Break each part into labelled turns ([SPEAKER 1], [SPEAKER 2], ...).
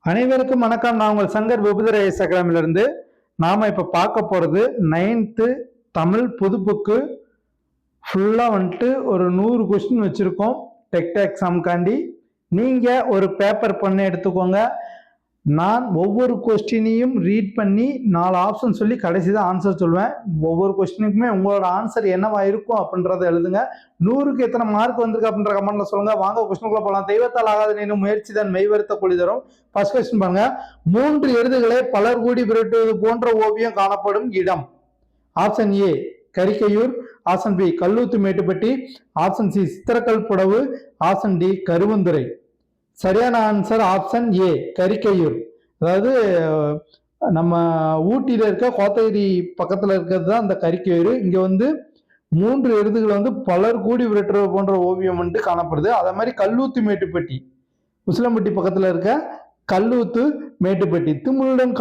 [SPEAKER 1] அனைவருக்கும் வணக்கம். நான் உங்கள் சங்கர் வெபுதரேஸ் அகாடமிலிருந்து நாம இப்ப பார்க்க போறது 9th தமிழ் புது புக்கு ஃபுல்லா ஒரு 100 கொஸ்டின் வச்சிருக்கோம். டெக்ட் எக்ஸாம்காண்டி நீங்க ஒரு பேப்பர் பண்ணி எடுத்துக்கோங்க. நான் ஒவ்வொரு கொஸ்டினையும் ரீட் பண்ணி 4 ஆப்ஷன் சொல்லி கடைசி தான் ஆன்சர் சொல்லுவேன். ஒவ்வொரு கொஸ்டினுக்குமே உங்களோட ஆன்சர் என்னவா இருக்கும் அப்படின்றத எழுதுங்க. 100க்கு எத்தனை மார்க் வந்திருக்கு அப்படின்ற கமெண்ட்ல சொல்லுங்க. வாங்க கொஸ்டினுக்குள்ள போகலாம். தெய்வத்தால் ஆகாத நீனும் முயற்சி தான் மெய்வருத்த கூலி தரும். ஃபர்ஸ்ட் கொஸ்டின் பாருங்க. 3 எருதுகளை பலர் கூடி விரட்டுவது போன்ற ஓவியம் காணப்படும் இடம். Option A Karikkaiyur, option B Kallothu Mettupatti, option C Chithirakkal Pudavu, option D Karuvanthurai. சரியான ஆன்சர் ஆப்ஷன் ஏ கரிக்கையூர். அதாவது நம்ம ஊட்டியில இருக்க கோத்தகிரி பக்கத்துல இருக்கிறது தான் இந்த கரிக்கையூர். இங்க 3 எருதுகள் பலர் கூடி விரட்டுறது போன்ற ஓவியம் காணப்படுது. அதே மாதிரி கல்லூத்து மேட்டுப்பட்டி உசிலம்பட்டி பக்கத்துல இருக்க கல்லூத்து மேட்டுப்பட்டி திமிழுடன்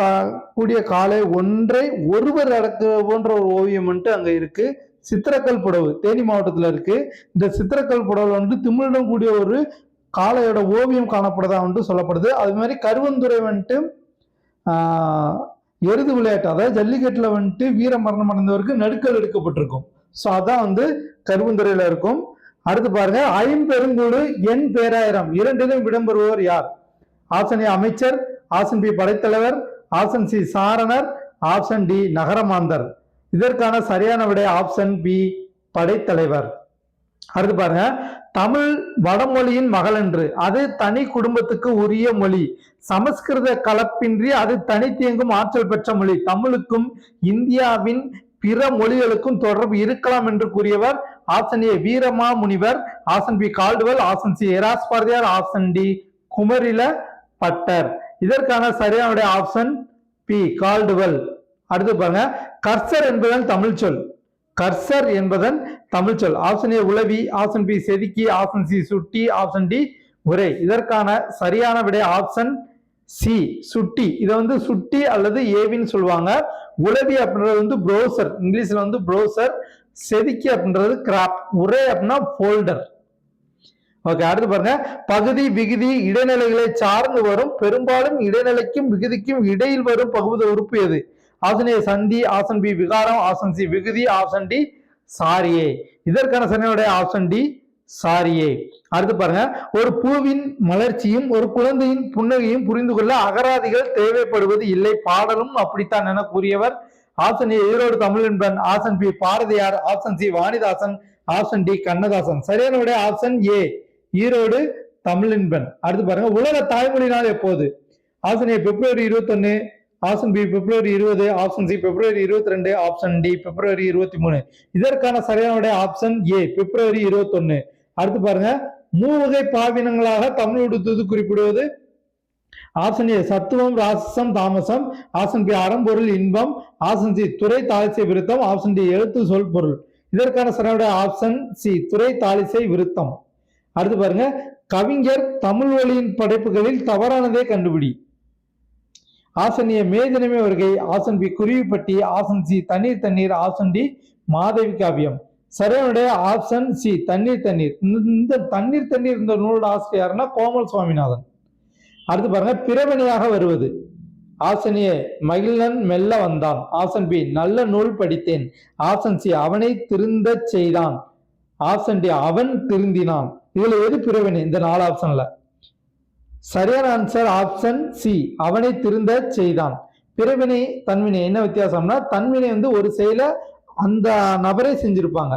[SPEAKER 1] கூடிய காலை ஒன்றை ஒருவர் அடக்க போன்ற ஒரு ஓவியம் அங்க இருக்கு. சித்திரக்கல் புடவு தேனி மாவட்டத்துல இருக்கு. இந்த சித்திரக்கல் புடவுல திமிழுடன் கூடிய ஒரு காளையோட ஓவியம் காணப்படுதா சொல்லப்படுது. அது மாதிரி கருவந்துறை எருது விளையாட்டு, அதாவது ஜல்லிக்கட்டுல வீர மரணம் அடைந்தவருக்கு நடுக்கல் எடுக்கப்பட்டிருக்கும். ஸோ அதான் கருவந்துறையில இருக்கும். அடுத்து பாருங்க, ஐம்பெருங்கூடு என் பேராயிரம் இரண்டிலும் இடம்பெறுபவர் யார்? ஆப்ஷன் ஏ அமைச்சர், ஆப்ஷன் பி படைத்தலைவர், ஆப்ஷன் சி சாரணர், ஆப்ஷன் டி நகரமாந்தர். இதற்கான சரியான விடை ஆப்ஷன் பி படைத்தலைவர். அடுத்து பாருங்க, தமிழ் வடமொழியின் மகள் என்று அது தனி குடும்பத்துக்கு உரிய மொழி. சமஸ்கிருத கலப்பின்றி அது தனித்தியங்கும் ஆற்றல் பெற்ற மொழி. தமிழுக்கும் இந்தியாவின் பிற மொழிகளுக்கும் தொடர்பு இருக்கலாம் என்று கூறியவர் option A Veerama Munivar, option B Caldwell, option C எராஸ்பார்தியார், ஆப்ஷன் டி குமரில பட்டர். இதற்கான சரியான ஆப்ஷன் பி கால்டுவெல். அடுத்து பாருங்க, கர்சர் என்பதன் தமிழ் சொல். கர்சர் என்பதன் தமிழ் சொல். Option A Ulavi, option B செதுக்கி, ஆப்ஷன் சி சுட்டி, ஆப்ஷன் டி உரை. இதற்கான சரியான விடை ஆப்ஷன் சி சுட்டி. இதை சுட்டி அல்லது ஏவின்னு சொல்லுவாங்க. உளவி அப்படின்றது ப்ரௌசர், இங்கிலீஷ்ல ப்ரௌசர். செதுக்கி அப்படின்றது கிராப், உரை அப்படின்னா போல்டர். ஓகே, அடுத்து பாருங்க, பகுதி விகுதி இடைநிலைகளை சார்ந்து வரும் பெரும்பாலும் இடைநிலைக்கும் விகுதிக்கும் இடையில் வரும் பகுதி உறுப்பு எது? ஆப்ஷன் ஏ சந்தி, ஆப்ஷன் பி விகாரம், ஆப்ஷன் சி விகுதி, ஆப்ஷன் டி சாரியே. இதற்கான சரியான ஆப்ஷன் டி சாரியே. அடுத்து பாருங்க, ஒரு பூவின் மலர்ச்சியும் ஒரு குழந்தையின் புன்னகையும் புரிந்து கொள்ள அகராதிகள் தேவைப்படுவது இல்லை. பாடலும் அப்படித்தான் என கூறியவர் option A Erode Tamilanban, option B Bharathiyar, option C Vanidasan, option D Kannadasan. சரியான விட ஆப்ஷன் ஏ ஈரோடு தமிழன்பன். அடுத்து பாருங்க, உலக தாய்மொழி நாள் எப்போது? ஆப்ஷன் ஏ பிப்ரவரி 21, ஆப்ஷன் பி பிப்ரவரி 20, ஆப்ஷன் சி பிப்ரவரி 22, ஆப்ஷன் டி பிப்ரவரி 23. இதற்கான சரியான ஆப்ஷன் ஏ பிப்ரவரி 21. அடுத்து பாருங்க, மூவகை பாவினங்களாக தமிழ் உடுத்துவது குறிப்பிடுவது? ஆப்ஷன் ஏ சத்துவம், ராசசம், தாமசம், ஆப்ஷன் பி அறம்பொருள் இன்பம், ஆப்ஷன் சி துறை தாளிசை விருத்தம், ஆப்ஷன் டி எழுத்து சொல் பொருள். இதற்கான சரியான ஆப்ஷன் சி துறை தாளிசை விருத்தம். அடுத்து பாருங்க, கவிஞர் தமிழ் வழியின் படைப்புகளில் தவறானதே கண்டுபிடி. ஆப்ஷன் ஏ மேதினமே வருகை, option B Kuruvipatti, option C தண்ணீர் தண்ணீர், ஆப்ஷன் டி மாதவி காவியம். சரியான ஆப்ஷன் சி தண்ணீர் தண்ணீர். இந்த தண்ணீர் தண்ணீர் இந்த நூலோட ஆசிரியர்னா கோமல் சுவாமிநாதன். அடுத்து பாருங்க, பிறவினையாக வருவது? ஆப்ஷன் ஏ மகிழ்நன் மெல்ல வந்தான், ஆப்ஷன் பி நல்ல நூல் படித்தேன், ஆப்ஷன் சி அவனை திருந்த செய்தான், ஆப்ஷன் டி அவன் திருந்தினான். இதுல எது பிறவினை இந்த 4 ஆப்ஷன்ல? சரியான ஆன்சர் ஆப்ஷன் சி அவனை திருந்த செய்தான். பிறவினை தன்வினை என்ன வித்தியாசம்னா, தன்வினை ஒரு செயலை அந்த நபரே செஞ்சிருப்பாங்க.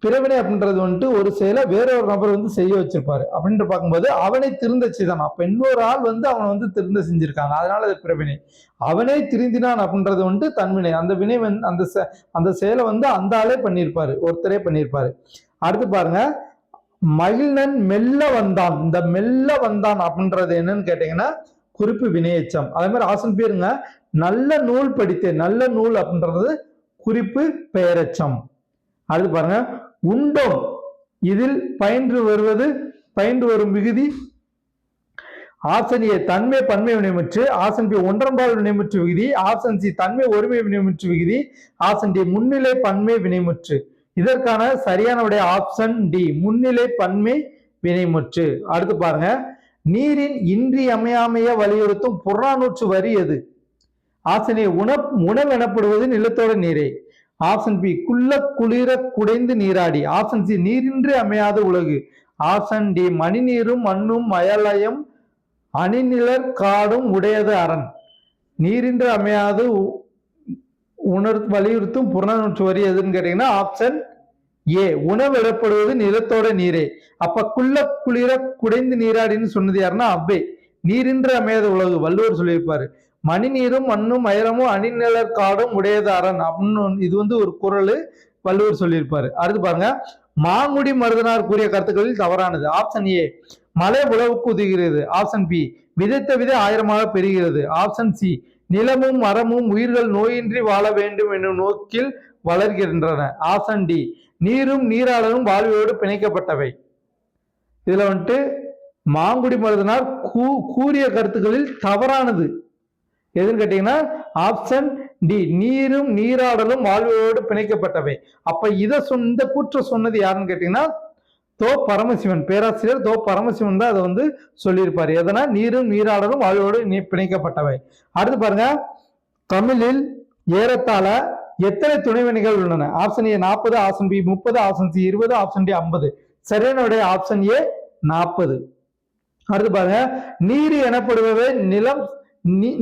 [SPEAKER 1] பிறவினை அப்படின்றது ஒரு செயலை வேறொரு நபர் செய்ய வச்சிருப்பாரு. அப்படின்னு பார்க்கும்போது அவனை திருந்த செய்தான். அப்ப இன்னொரு ஆள் அவனை திருந்த செஞ்சிருக்காங்க, அதனால அது பிறவினை. அவனே திருந்தினான் அப்படின்றது தன்வினை. அந்த வினை அந்த செயலை அந்த ஆளே பண்ணியிருப்பாரு, ஒருத்தரே பண்ணியிருப்பாரு. அடுத்து பாருங்க, மகிழ்நன் மெல்ல வந்தான். இந்த மெல்ல வந்தான் அப்படின்றது என்னன்னு கேட்டீங்கன்னா குறிப்பு வினையெச்சம். அதே மாதிரி ஆசன் பேருங்க, நல்ல நூல் படித்தேன். நல்ல நூல் அப்படின்றது குறிப்பு பெயரெச்சம். அடுத்து பாருங்க, உண்டோம் இதில் பயின்று வரும் விகுதி? ஆப்ஷன் ஏ தன்மை பன்மை வினைமுற்று, ஆப்ஷன் பி ஒன்றம்பால் வினைமுற்று விகுதி, ஆப்ஷன் சி தன்மை ஒருமை வினைமுற்று விகுதி, ஆப்ஷன் டி முன்னிலை பன்மை வினைமுற்று. இதற்கான சரியான விடை ஆப்ஷன் டி முன்னிலை பன்மை வினைமுற்று. அடுத்து பாருங்க, நீரின் இன்றியமையாமைய வலியுறுத்தும் புறநானூற்று வரி எது? ஆப்ஷன் ஏ உணவு எனப்படுவது நிலத்தோட நீரே. ஆப்ஷன் பி குள்ள குளிர குடைந்து நீராடி. ஆப்ஷன் சி நீரின்றி அமையாத உலகு. ஆப்ஷன் டி மணிநீரும் மண்ணும் மயலயம் அணிநிலர் காடும் உடையது அரண். நீரின்றி அமையாது வலியுறுத்தும் புறநானூற்று வரி எதுன்னு கேட்டீங்கன்னா ஆப்ஷன் ஏ உணவு எனப்படுவது நிலத்தோட நீரே. அப்ப குள்ள குளிர குடைந்து நீராடின்னு சொன்னது யாருன்னா அவ்வை. நீரின்றி அமையாத உலகு வள்ளுவர் சொல்லியிருப்பாரு. மணி நீரும் மண்ணும் அயரமும் அணிநிலர் காடும் உடையது அரண் அப்படின்னு இது ஒரு குறள் வள்ளுவர் சொல்லியிருப்பாரு. அடுத்து பாருங்க, மாங்குடி மருதனார் கூறிய கருத்துக்களில் தவறானது. ஆப்ஷன் ஏ மலை உழவுக்கு உதவுகிறது. ஆப்ஷன் பி விதைத்த விதை ஆயிரமாக பெறுகிறது. ஆப்ஷன் சி நிலமும் மரமும் உயிர்கள் நோயின்றி வாழ வேண்டும் என்னும் நோக்கில் வளர்கின்றன. ஆப்ஷன் டி நீரும் நீராளரும் வாழ்வோடு பிணைக்கப்பட்டவை. இதுல மாங்குடி மருதனார் கூறிய கருத்துக்களில் தவறானது எதுன்னு கேட்டீங்கன்னா ஆப்ஷன் டி நீரும் நீராடலும் வாழ்வோடு பிணைக்கப்பட்டவை. அப்ப இந்த கூற்ற சொன்னது யாருன்னு கேட்டீங்கன்னா தோ பரமசிவன், பேராசிரியர் தோ பரமசிவன் தான் அதை சொல்லியிருப்பாரு. எதனா நீரும் நீராடலும் வாழ்வோடு பிணைக்கப்பட்டவை. அடுத்து பாருங்க, தமிழில் ஏறத்தாழ எத்தனை துணைவினைகள் உள்ளன? Option A 40, option B 30, option C 20, option D 50. சரியான ஆப்ஷன் ஏ 40. அடுத்து பாருங்க, நீர் எனப்படுபவை நிலம்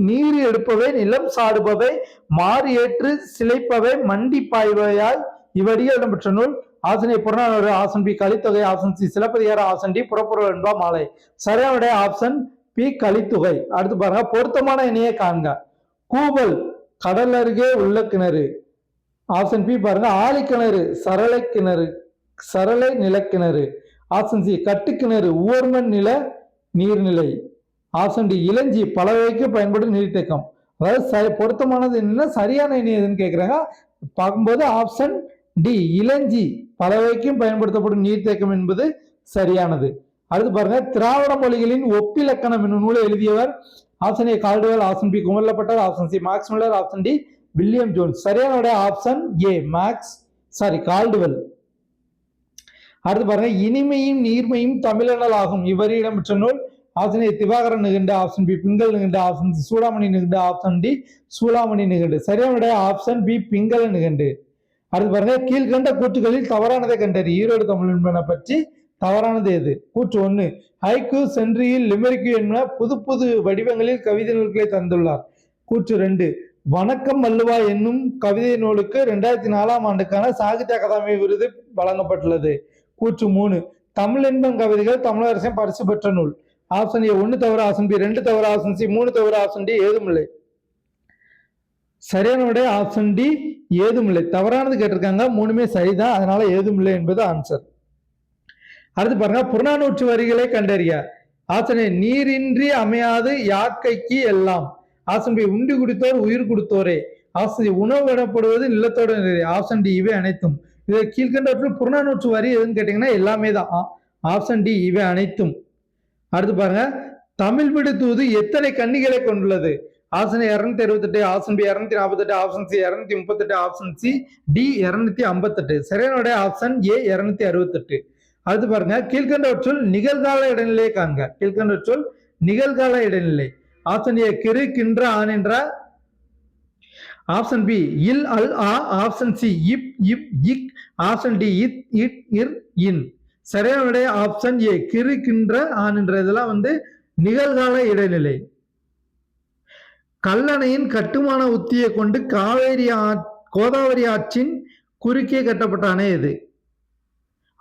[SPEAKER 1] நீர் எடுப்பவை நிலம் சாடுபவை மாறு ஏற்று சிலைப்பவை மண்டி பாய்வையாய் இவ்வடிகள் இடம்பெற்ற நூல். Option A Purananuru, option B Kalithogai, option C Silappatikaram, option D Purapporul Venba மாலை. சரியான ஆப்ஷன் பி கலித்தொகை. அடுத்து பாருங்க, பொருத்தமான இணையை காண்க. கூவல் கடல் அருகே உள்ள கிணறு. ஆப்ஷன் பி பாருங்க ஆழிக்கிணறு, சரளை கிணறு, சரளை நிலக்கிணறு. ஆப்ஷன் சி கட்டுக்கிணறு, ஊர்மன் நில நீர்நிலை. ஆப்ஷன் டி இளஞ்சி பல வகைக்கு பயன்படும் நீர்த்தேக்கம். அதாவது பொருத்தமானது என்னன்னா சரியான இணை எதுன்னு கேட்கிறாங்க. பார்க்கும்போது ஆப்ஷன் டி இளஞ்சி பல வகைக்கும் பயன்படுத்தப்படும் நீர்த்தேக்கம் என்பது சரியானது. அடுத்து பாருங்க, திராவிட மொழிகளின் ஒப்பிலக்கணம் என்னும் நூலை எழுதியவர். Option A Caldwell, option B Kumarilabhattar, option C Max Muller, option D William Jones. சரியான ஆப்ஷன் ஏ கால்டுவெல். அடுத்து பாருங்க, இனிமையும் நீர்மையும் தமிழனல் ஆகும் இவரி இடம்பெற்ற நூல். Option A Divakaram Nigandu, option B Pingala Nigandu, option C Chudamani Nigandu, option D Chudamani Nigandu. சரியான ஆப்ஷன் பி பிங்கல நிகண்டு. அடுத்து பாருங்க, கீழ்கண்ட கூற்றுகளில் தவறானதை கண்டறி. ஈரோடு தமிழ் என்பன பற்றி தவறானது எது? கூற்று 1, ஹைக்கு சென்றியில் லிமெரிக்கு என்பன புது புது வடிவங்களில் கவிதை நூல்களை தந்துள்ளார். கூற்று 2, வணக்கம் மல்லுவா என்னும் கவிதை நூலுக்கு 2004ஆம் ஆண்டுக்கான சாகித்ய அகாதமி விருது வழங்கப்பட்டுள்ளது. கூற்று 3, தமிழ் என்பன் கவிதைகள் தமிழரசின் பரிசு பெற்ற நூல். ஆப்ஷன் ஏ 1 தவிர, ஆப்ஷன் பி 2 தவிர, ஆப்ஷன் சி 3 தவிர, ஆப்ஷன் டி ஏதுமில்லை. சரியான ஆப்ஷன் டி ஏதுமில்லை. தவறானது கேட்டிருக்காங்க, மூணுமே சரிதான், அதனால ஏதுமில்லை என்பது ஆன்சர். அடுத்து பாருங்க, புறநானூற்று வரிகளை கண்டறிய. ஆப்ஷன் ஏ நீரின்றி அமையாது யாக்கைக்கு எல்லாம். ஆப்ஷன் பி உண்டி குடித்தோர் உயிர் கொடுத்தோரே. ஆப்ஷன் சி உணவு எனப்படுவது நிலத்தோட நீரே. ஆப்ஷன் டி இவை அனைத்தும். இதை கீழ்கண்டவற்றில் புறநானூற்று வரி எதுன்னு கேட்டீங்கன்னா எல்லாமே தான். ஆப்ஷன் டி இவை அனைத்தும். அடுத்து பாருங்க, தமிழ் விடு தூது எத்தனை கன்னிகளை கொண்டுள்ளது? Option 268, option B 248, option C 238, option C D 258. சரியான ஆப்ஷன் ஏ 268. அடுத்து பாருங்க, கீழ்கண்டவற்றுள் நிகழ்கால இடைநிலையை காண்க. கீழ்கண்டவற்றுள் நிகழ்கால இடைநிலை. ஆப்ஷன் ஏ கிரு கின்ற ஆன் என்ற. ஆப்ஷன் பி இல் அல் ஆ. ஆப்ஷன் சி இப் இப் இக். ஆப்ஷன் டி இத் இட் இர் இன். சரியான ஆப்ஷன் ஏ கிரு கின்ற ஆன் என்ற. இதெல்லாம் நிகழ்கால இடைநிலை. கல்லணையின் கட்டுமான உத்தியை கொண்டு கோதாவரி ஆற்றின் குறுக்கே கட்டப்பட்ட அணை எது?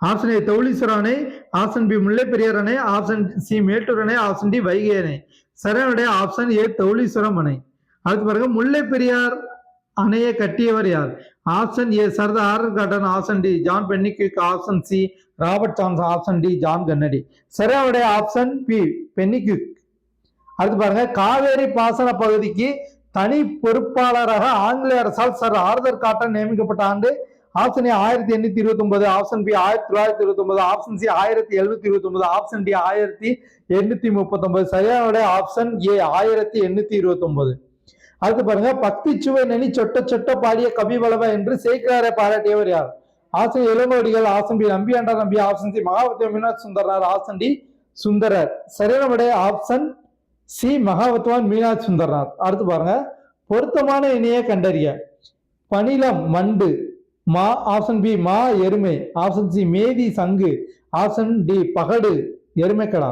[SPEAKER 1] ஆப்ஷன் ஏ தௌலீஸ்வர அணை, ஆப்ஷன் பி முல்லை பெரியார் அணை, ஆப்ஷன் சி மேட்டூர் அணை, ஆப்ஷன் டி வைகை அணை. சரியான ஆப்ஷன் ஏ தௌலீஸ்வரம் அணை. அடுத்து பாருங்க, முல்லை பெரியார் அணையை கட்டியவர் யார்? Option A Sardar Arthur Cotton, option D John Pennycuick, option C Robert சான்ஸ், ஆப்ஷன் டி ஜான் கன்னடி. சரியான ஆப்ஷன் பி பென்னிக்விக். அடுத்து பாருங்க, காவேரி பாசன பகுதிக்கு தனி பொறுப்பாளராக ஆங்கிலேய அரசால் சர் ஆர்தர் காட்டன் நியமிக்கப்பட்ட ஆண்டு. Option A 1829, option B 1929, option C 1729, option D 1839. சரியான ஆப்ஷன் ஏ 1829. அடுத்து பாருங்க, பக்தி சுவை நனி சொட்ட சொட்ட பாடிய கவி வளவ என்று சேக்கிராரை பாராட்டியவர் யார்? Option Ilangovadigal, option B Nambiyandar Nambi, option C மகாபத்திர மீனாட்சி சுந்தரனார், ஆப்ஷன் டி சுந்தரர். சரியான விடை ஆப்ஷன் சி மகாவத்வான் மீனாட்சி சுந்தரனார். அடுத்து பாருங்க, பொருத்தமான இணையை கண்டறிய. பனிலம் வண்டு, மா ஆப்ஷன் பி மா எருமை, ஆப்ஷன் சி மேதி சங்கு, ஆப்ஷன் டி பகடு எருமைக்கடா.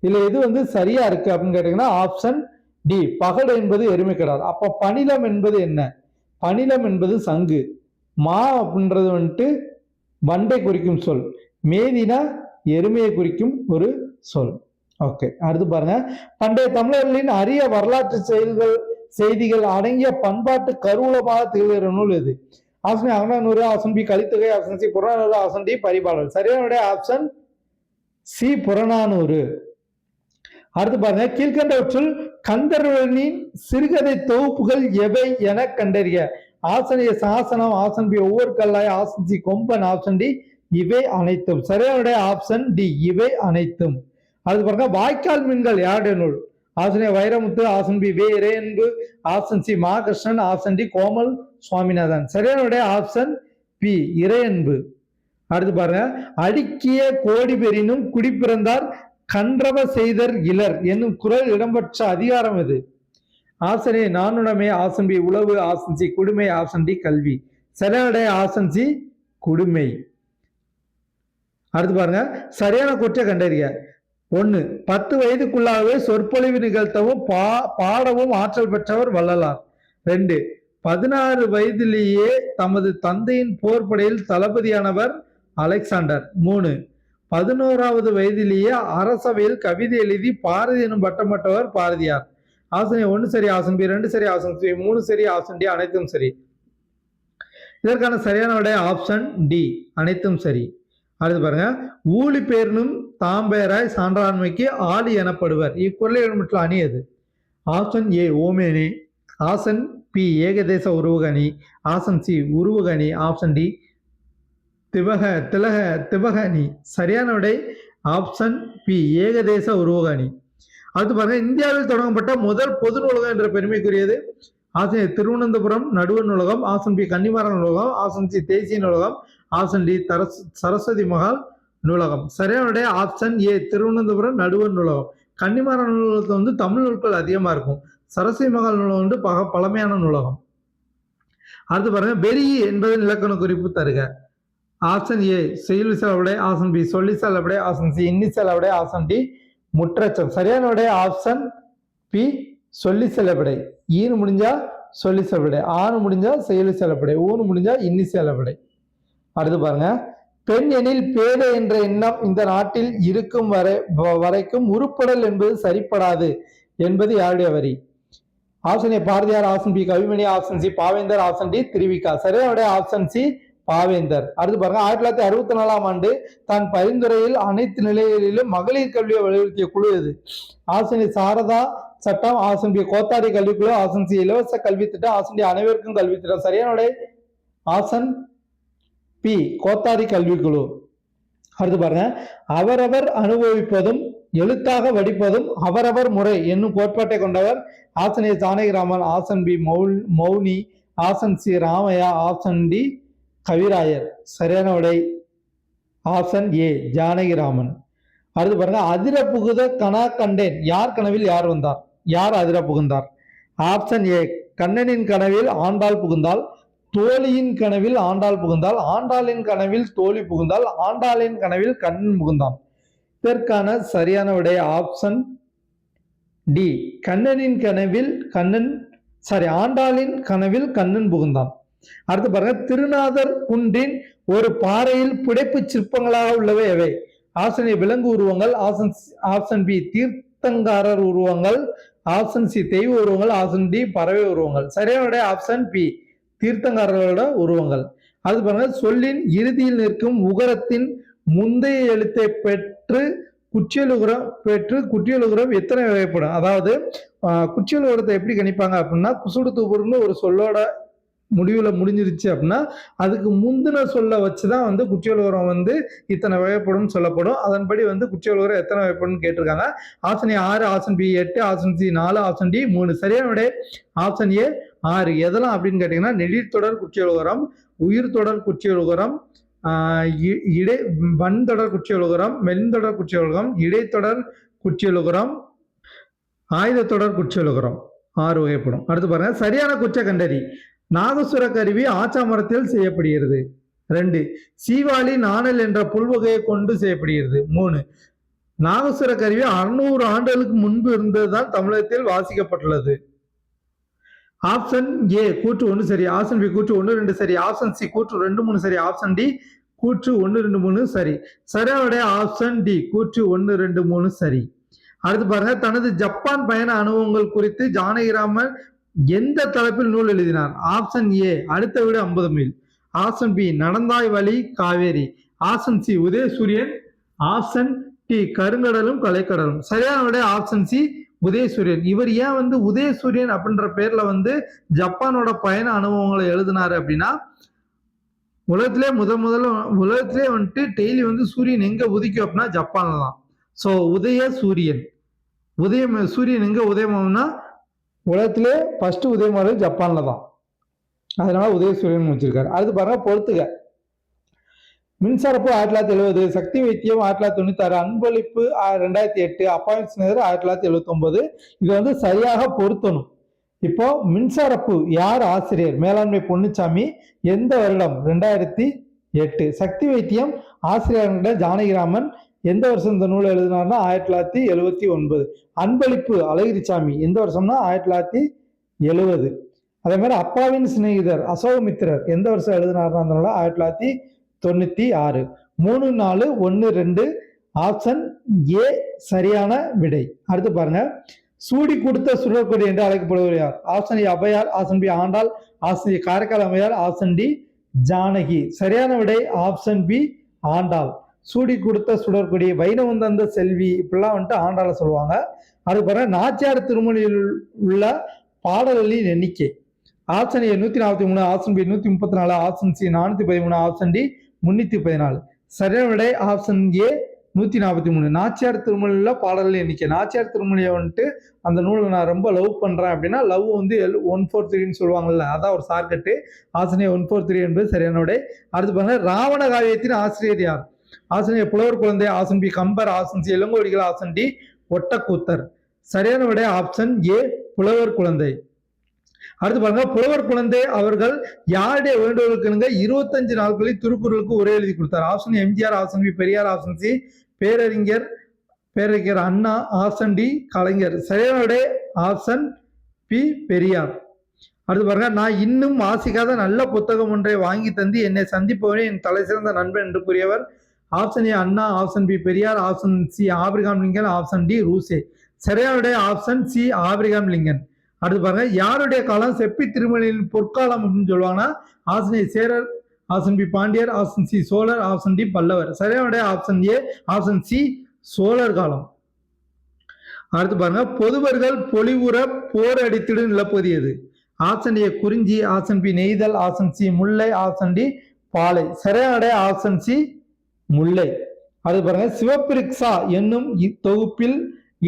[SPEAKER 1] இதுல எது சரியா இருக்கு அப்படின்னு கேட்டீங்கன்னா ஆப்ஷன் டி பகடு என்பது எருமைக்கடா. அப்ப பனிலம் என்பது என்ன? பனிலம் என்பது சங்கு, மா அப்படின்றது வண்டை குறிக்கும் சொல், மேதினா எருமையை குறிக்கும் ஒரு சொல். ஓகே, அடுத்து பாருங்க, பண்டைய தமிழர்களின் அரிய வரலாற்று செய்திகள் அடங்கிய பண்பாட்டு கருவூலமாக திகழ்கிற நூல் எது? Option Agananuru, option B Kalithogai, option C Purananuru, option D Paripadal. சரியான ஆப்ஷன் சி புறநானூறு. அடுத்து பாருங்க, கீழ்கண்டவற்றுள் கந்தர்வனின் சிறுகதை தொகுப்புகள் எவை என கண்டறிய. ஆப்ஷன் ஏ சாசனம், ஆப்ஷன் பி ஒவ்வொரு கல்லாய், ஆப்ஷன் சி கொம்பன், ஆப்ஷன் டி இவை அனைத்தும். சரியான ஆப்ஷன் டி இவை அனைத்தும். அடுத்து பாருங்க, வாய்க்கால் மீன்கள் யாருடைய நூல்? Option A Vairamuthu, option B வே Iraianbu, option C Mahakrishnan, option D Komal Swaminathan. சரியான ஆப்ஷன் பி இறையன்பு. அடுத்து பாருங்க, அடுக்கிய கோடி பெறினும் குடிப்பிறந்தார் கன்றவ செய்தர் இலர் என்னும் குரல் இடம்பெற்ற அதிகாரம் எது? ஆப்ஷன் ஏ நானுடைமை, ஆப்ஷன் பி உளவு, ஆப்ஷன் சி குடுமை, ஆப்ஷன் டி கல்வி. சரியான ஆப்ஷன் சி குடுமை. அடுத்து பாருங்க, சரியான குற்ற கண்டறிய. 1. 10 வயதுக்குள்ளாகவே சொற்பொழிவு நிகழ்த்தவும் பாடவும் ஆற்றல் பெற்றவர் வள்ளலார். 2. 16 வயதிலேயே தமது தந்தையின் போர்படையில் தளபதியானவர் அலெக்சாண்டர். 3. 11வது வயதிலேயே அரசவையில் கவிதை எழுதி பாரதி எனும் பட்டம் பெற்றவர் பாரதியார். ஆப்ஷன் 1 சரி, ஆப்ஷன் பி 2 சரி, ஆப்ஷன் சி 3 சரி, ஆப்ஷன் டி அனைத்தும் சரி. இதற்கான சரியான விடை ஆப்ஷன் டி அனைத்தும் சரி. அடுத்து பாருங்க, ஊழி பேர்னும் தாம்பேராய் சான்றாண்மைக்கு ஆளி எனப்படுவர். இக்குறளை இடம்பெற்ற அணி எது? ஆப்ஷன் ஏ ஓமேனி, ஆப்ஷன் பி ஏகதேச உருவகணி, ஆப்ஷன் சி உருவகணி, ஆப்ஷன் டி திபகணி. சரியான விடை ஆப்ஷன் பி ஏகதேச உருவகணி. அடுத்து பாருங்க, இந்தியாவில் தொடங்கப்பட்ட முதல் பொது நூலகம் என்ற பெருமைக்குரியது. ஆப்ஷன் ஏ திருவனந்தபுரம் நடுவர் நூலகம், ஆப்ஷன் பி கன்னிமாரா நூலகம், ஆப்ஷன் சி தேசிய நூலகம், ஆப்ஷன் டி சரஸ்வதி மகால் நூலகம். சரியான ஆப்ஷன் ஏ திருவனந்தபுரம் நடுவர் நூலகம். கன்னிமாரா நூலகத்தில் தமிழ் நூல்கள் அதிகமா இருக்கும். சரஸ்வதி மகால் நூலகம் பழமையான நூலகம். அடுத்து பாருங்க, பெரி என்பதன் இலக்கண குறிப்பு தருக. ஆப்ஷன் ஏ செய்யுள் செலவுடை, ஆப்ஷன் பி சொல்லி செலவுடை, ஆப்ஷன் சி இன்னி செலவுடை, ஆப்ஷன் டி முற்றச்சம். சரியான விடை ஆப்ஷன் பி சொல்லி செலவுடை. ஈனு முடிஞ்சா சொல்லி செலவுடை, ஆணு முடிஞ்சா செய்யுள் செலவுடை, ஊனு முடிஞ்சா இன்னி செலவுடை. அடுத்து பாருங்க, பெண் எனில் பேதை என்ற எண்ணம் இந்த நாட்டில் இருக்கும் வரைக்கும் உருப்படல் என்பது சரிப்படாது என்பது யாருடைய வரி? Option A Bharathiyar, option B Kavimani, option C Paventhar, option D Thiruvika. சரியான ஆப்ஷன் சி பாவேந்தர். அடுத்து பாருங்க, 1964ஆம் ஆண்டு தன் பரிந்துரையில் அனைத்து நிலைகளிலும் மகளிர் கல்வியை வலியுறுத்திய குழு எது? ஆப்ஷன் ஏ சாரதா சட்டம், ஆப்ஷன் பி கோத்தாரி கல்விக்குழு, ஆப்ஷன் சி இலவச கல்வி திட்டம், ஆப்ஷன் டி அனைவருக்கும் கல்வி திட்டம். சரியான ஆப்ஷன் பி கோத்தாரி கல்விக்குழு. அடுத்து பாருங்க, அவரவர் அனுபவிப்பதும் எழுத்தாக வடிப்பதும் அவரவர் முறை என்னும் கோட்பாட்டை கொண்டவர். Option A Janakiraman, option B Mouni, option C Ramaiah, option D Kavirayar. சரியான விடை ஆப்ஷன் ஏ ஜானகிராமன். அடுத்து பாருங்க, அதிர புகுத கனா கண்டேன் யார் கனவில் யார் வந்தார்? யார் அதிர புகுந்தார்? ஆப்ஷன் ஏ கண்ணனின் கனவில் ஆண்டாள் புகுந்தாள், தோழியின் கனவில் ஆண்டாள் புகுந்தாள், ஆண்டாளின் கனவில் தோழி புகுந்தாள், ஆண்டாளின் கனவில் கண்ணன் புகுந்தான். இதற்கான சரியான விடை ஆப்ஷன் டி கண்ணனின் கனவில் ஆண்டாளின் கனவில் கண்ணன் புகுந்தான். அடுத்து பாருங்க, திருநாதர் குன்றின் ஒரு பாறையில் புடைப்பு சிற்பங்களாக உள்ளவை எவை? ஆப்ஷன் ஏ விலங்கு உருவங்கள், ஆப்ஷன் பி தீர்த்தங்காரர் உருவங்கள், ஆப்ஷன் சி தெய்வ உருவங்கள், ஆப்ஷன் டி பறவை உருவங்கள். சரியான ஆப்ஷன் பி தீர்த்தங்காரர்களோட உருவங்கள். அது பாருங்க, சொல்லின் இறுதியில் நிற்கும் உகரத்தின் முந்தைய எழுத்தை பெற்று குற்றியலுகரம் எத்தனை வகைப்படும்? அதாவது குற்றியலுகரத்தை எப்படி கணிப்பாங்க அப்படின்னா, குசுடு தூபுர்னு ஒரு சொல்லோட முடிவுல முடிஞ்சிருச்சு அப்படின்னா அதுக்கு முந்தின சொல்ல வச்சுதான் குற்றியலுகரம் இத்தனை வகைப்படும் சொல்லப்படும். அதன்படி குற்றியலுகரம் எத்தனை வகைப்படும் கேட்டிருக்காங்க. Option A 6, option B 8, option C 4, option D 3. சரியான விடை ஆப்ஷன் ஏ 6. எதெல்லாம் அப்படின்னு கேட்டீங்கன்னா, நெடிர் தொடர் குற்றியலுகரம், உயிர் தொடர் குற்றியலுகரம், இடை வன்தொடர் குற்றியலுகரம், மென்தொடர் குற்றியலுகரம், இடைத்தொடர் குற்றியலுகரம், ஆயுதத்தொடர் குற்றியலுகரம் 6 வகைப்படும். அடுத்து பாருங்க, சரியான குற்ற கண்டறி. நாகசுர கருவி ஆச்சாமரத்தில் செய்யப்படுகிறது. 2. சீவாளி நாணல் என்ற புல்வகையை கொண்டு செய்யப்படுகிறது. 3. நாகசுர கருவி 600 ஆண்டுகளுக்கு முன்பு இருந்ததுதான் தமிழகத்தில் வாசிக்கப்பட்டுள்ளது. ஆப்ஷன் ஏ கூற்று 1 சரி, ஆப்ஷன் பி கூற்று 1 2 சரி, ஆப்ஷன் சி கூற்று 2 3 சரி, ஆப்ஷன் டி கூற்று 1 2 3 சரி. சரியான ஆப்ஷன் டி கூற்று 1 2 3 சரி. அடுத்து பாருங்க, தனது ஜப்பான் பயண அனுபவங்கள் குறித்து ஜானகிராமன் எந்த தலைப்பில் நூல் எழுதினார்? ஆப்ஷன் ஏ அடுத்த வீடு 50 மைல், ஆப்ஷன் பி நடந்தாய் வழி காவேரி, ஆப்ஷன் சி உதயசூரியன், ஆப்ஷன் டி கருங்கடலும் கலைக்கடலும். சரியான விட ஆப்ஷன் சி உதயசூரியன். இவர் ஏன் உதயசூரியன் அப்படின்ற பேர்ல ஜப்பானோட பயண அனுபவங்களை எழுதினாரு அப்படின்னா, உலகத்திலே உலகத்திலே டெய்லி சூரியன் எங்க உதிக்கும் அப்படின்னா ஜப்பான்ல தான். ஸோ உதயசூரியன், சூரியன் எங்க உதயமாகும்னா உலகத்திலே ஃபர்ஸ்ட் உதயமானது ஜப்பான்ல தான். அதனால உதயசூரியன் வச்சிருக்காரு. அடுத்து பாருங்க, பொறுத்துக. மின்சாரப்பு 1970, சக்தி வைத்தியம் 1996, அன்பளிப்பு 2008, அப்பாயின் சிநேகர் 1979. இது சரியாக பொருத்தணும். இப்போ மின்சாரப்பு யார் ஆசிரியர்? மேலாண்மை பொன்னுச்சாமி. எந்த வருடம்? 2008. சக்தி வைத்தியம் ஆசிரியர் ஜானகிராமன். எந்த வருஷம் இந்த நூலை எழுதினார்னா 1979. அன்பளிப்பு அழகிரிசாமி. எந்த வருஷம்னா 1970. அதே மாதிரி அப்பாவின் சிநேகிதர் அசோகமித்திரர் எந்த வருஷம் எழுதினார்னா அந்த நூலை 1996. 3 4 1 2 ஆப்ஷன் ஏ சரியான விடை. அடுத்து பாருங்க, சூடி கொடுத்த சுடற்கொடி என்று அழைக்கப்படுவர் யார்? ஆப்ஷன் ஏ அபையார், option B Andal, option A Karaikal Ammaiyar, option D Janaki. சரியான விடை ஆப்ஷன் பி ஆண்டாள். சூடி கொடுத்த சுடற்கொடி, வைணவம் தந்த செல்வி, இப்படிலாம் ஆண்டாள சொல்லுவாங்க. அது பாருங்க, நாச்சியார் திருமொழியில் உள்ள பாடல்களின் எண்ணிக்கை. Option A 143, option B 134, option C 413, option D 314. சரியான விடை ஆப்ஷன் ஏ 143. நாச்சியார் திருமொழியில பாடல்கள் எண்ணிக்கை. நாச்சியார் திருமொழியை அந்த நூலை நான் ரொம்ப லவ் பண்றேன் அப்படின்னா லவ் 143 சொல்லுவாங்கல்ல, அதான் ஒரு ஷார்ட்கட்டு. ஆப்ஷன் ஏ 143 என்பது சரியான விடை. அடுத்து பாருங்க, ராவண காவியத்தின் ஆசிரியர் யார்? Option A Pulavar Kuzhandai, option B Kambar, option C Ilangovadigal, option D Ottakoothar. சரியான விடை ஆப்ஷன் ஏ புலவர் குழந்தை. அடுத்து பாருங்க, புலவர் குழந்தை அவர்கள் யாருடைய வேண்டுகோளுக்கு 25 நாட்களில் திருக்குறளுக்கு உரை எழுதி கொடுத்தார்? Option MGR, option B Periyar, option C பேரறிஞர் அண்ணா, ஆப்ஷன் டி கலைஞர். சரியான விடை ஆப்ஷன் பி பெரியார். அடுத்து பாருங்க, நான் இன்னும் வாசிக்காத நல்ல புத்தகம் ஒன்றை வாங்கி தந்து என்னை சந்திப்பவனே என் தலை சிறந்த நண்பன் என்று கூறியவர்? Option A Anna, option B Periyar, option C Abraham Lincoln, option D Rousseau. சரியான விடை ஆப்ஷன் சி ஆபிரகாம் லிங்கன். அடுத்து பாருங்க, யாருடைய காலம் செப்பி திருமணியின் பொற்காலம் அப்படின்னு சொல்லுவாங்கன்னா ஆப்ஷன் ஏ சேரர், ஆப்ஷன் பி பாண்டியர், ஆப்ஷன் சி சோழர், ஆப்ஷன் டி பல்லவர். சரியான விடை ஆப்ஷன் ஏ ஆப்ஷன் சி சோழர் காலம். அடுத்து பாருங்க, பொதுவர்கள் பொலிவுற போர் அடித்திடும் நிலப்பகுதி எது? ஆப்ஷன் ஏ குறிஞ்சி, ஆப்ஷன் பி நெய்தல், ஆப்ஷன் சி முல்லை, ஆப்ஷன் டி பாலை. சரியான விடை ஆப்ஷன் சி முல்லை. அடுத்து பாருங்க, சிவப்பிரிக்ஸா என்னும் தொகுப்பில்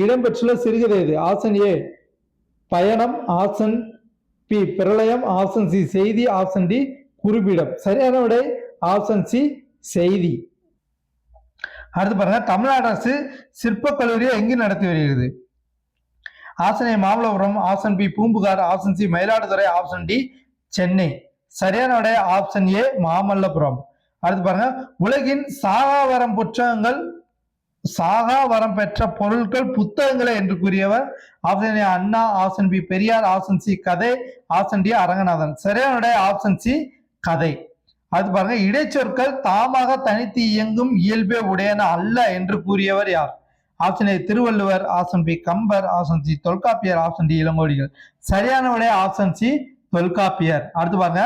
[SPEAKER 1] இடம்பெற்றுள்ள சிறுகதை எது? ஆப்ஷன் ஏ பயணம், ஆப்ஷன் பி பிரளயம், ஆப்ஷன் சி செய்தி, ஆப்ஷன் டி குறிப்பிடம். சரியான விடை ஆப்ஷன் சி செய்தி. அடுத்து பாருங்க, தமிழ்நாடு அரசு சிற்பக் கல்லூரியை எங்கு நடத்தி வருகிறது? Option A Mamallapuram, option B Poompuhar, option C Mayiladuthurai, option D Chennai. சரியான விடை ஆப்ஷன் ஏ மாமல்லபுரம். அடுத்து பாருங்க, உலகின் சாகாவரம் பெற்ற பொருட்கள் புத்தகங்களை என்று கூறியவர்? Option A Anna, option B Periyar, option C கதை, ஆப்ஷன் டி அரங்கநாதன். சரியான விடை ஆப்ஷன் சி கதை. அது பாருங்க, இடைச்சொற்கள் தாமாக தனித்து இயங்கும் இயல்பே உடையன அல்ல என்று கூறியவர் யார்? Option A Thiruvalluvar, option B Kambar, option C Tholkappiyar, option D Ilangovadigal. சரியான விடை ஆப்ஷன் சி தொல்காப்பியர். அடுத்து பாருங்க,